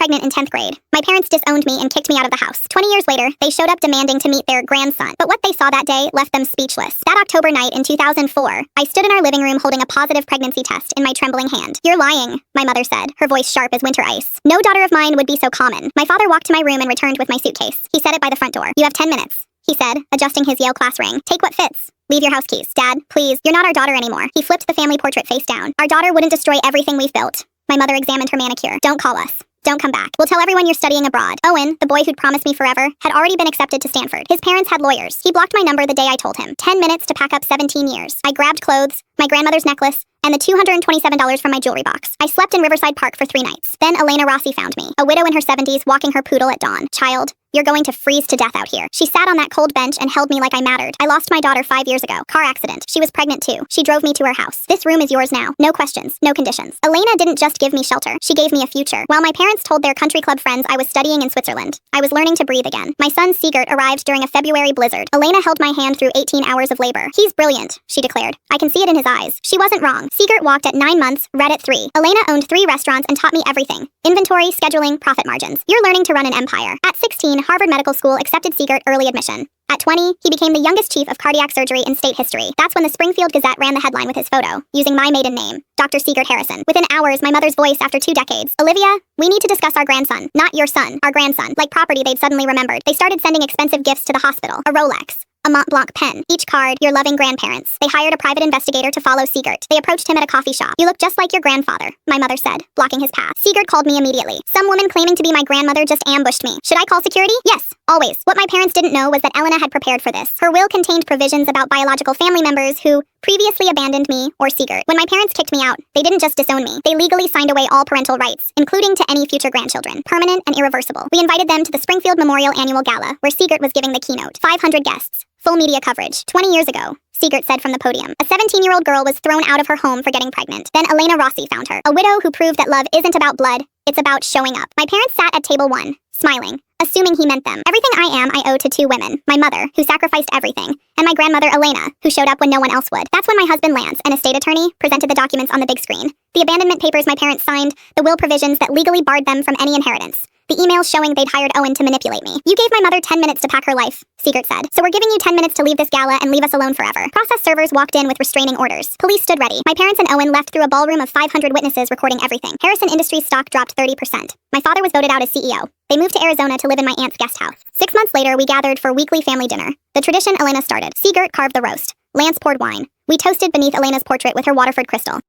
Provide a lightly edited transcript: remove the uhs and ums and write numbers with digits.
pregnant in 10th grade. My parents disowned me and kicked me out of the house. 20 years later, they showed up demanding to meet their grandson, but what they saw that day left them speechless. That October night in 2004, I stood in our living room holding a positive pregnancy test in my trembling hand. "You're lying," my mother said, her voice sharp as winter ice. "No daughter of mine would be so common." My father walked to my room and returned with my suitcase. He set it by the front door. "You have 10 minutes, he said, adjusting his Yale class ring. "Take what fits. Leave your house keys." "Dad, please, you're not our daughter anymore." He flipped the family portrait face down. "Our daughter wouldn't destroy everything we've built." My mother examined her manicure. "Don't call us. Don't come back. We'll tell everyone you're studying abroad." Owen, the boy who'd promised me forever, had already been accepted to Stanford. His parents had lawyers. He blocked my number the day I told him. 10 minutes to pack up 17 years. I grabbed clothes, my grandmother's necklace, and the $227 from my jewelry box. I slept in Riverside Park for 3 nights. Then Elena Rossi found me, a widow in her 70s walking her poodle at dawn. "Child, you're going to freeze to death out here." She sat on that cold bench and held me like I mattered. "I lost my daughter 5 years ago. Car accident. She was pregnant too. She drove me to her house. This room is yours now. No questions, no conditions." Elena didn't just give me shelter. She gave me a future. While my parents told their country club friends I was studying in Switzerland, I was learning to breathe again. My son Sigert arrived during a February blizzard. Elena held my hand through 18 hours of labor. "He's brilliant," she declared. "I can see it in his eyes." She wasn't wrong. Sigert walked at 9 months, read at 3. Elena owned 3 restaurants and taught me everything. Inventory, scheduling, profit margins. You're learning to run an empire. At 16, Harvard Medical School accepted Sigert early admission. At 20, he became the youngest chief of cardiac surgery in state history. That's when the Springfield Gazette ran the headline with his photo, using my maiden name, Dr. Sigert Harrison. Within hours, my mother's voice after 2 decades. "Olivia, we need to discuss our grandson. Not your son, our grandson." Like property they'd suddenly remembered. They started sending expensive gifts to the hospital. A Rolex, a Mont Blanc pen. Each card, "Your loving grandparents." They hired a private investigator to follow Sigert. They approached him at a coffee shop. "You look just like your grandfather," my mother said, blocking his path. Sigert called me immediately. "Some woman claiming to be my grandmother just ambushed me. Should I call security?" "Yes, always." What my parents didn't know was that Elena had prepared for this. Her will contained provisions about biological family members who previously abandoned me or Sigert. When my parents kicked me out, they didn't just disown me. They legally signed away all parental rights, including to any future grandchildren. Permanent and irreversible. We invited them to the Springfield Memorial Annual Gala, where Sigert was giving the keynote. 500 guests. Full media coverage. 20 years ago, Sigert said from the podium, a 17-year-old girl was thrown out of her home for getting pregnant. Then Elena Rossi found her, a widow who proved that love isn't about blood, it's about showing up. My parents sat at table 1, smiling, assuming he meant them. Everything I am, I owe to 2 women. My mother, who sacrificed everything, and my grandmother Elena, who showed up when no one else would. That's when my husband Lance, an estate attorney, presented the documents on the big screen. The abandonment papers my parents signed, the will provisions that legally barred them from any inheritance. The emails showing they'd hired Owen to manipulate me. "You gave my mother 10 minutes to pack her life," Sigert said. "So we're giving you 10 minutes to leave this gala and leave us alone forever." Process servers walked in with restraining orders. Police stood ready. My parents and Owen left through a ballroom of 500 witnesses recording everything. Harrison Industries stock dropped 30%. My father was voted out as CEO. They moved to Arizona to live in my aunt's guest house. 6 months later, we gathered for weekly family dinner. The tradition Elena started. Sigert carved the roast. Lance poured wine. We toasted beneath Elena's portrait with her Waterford crystal.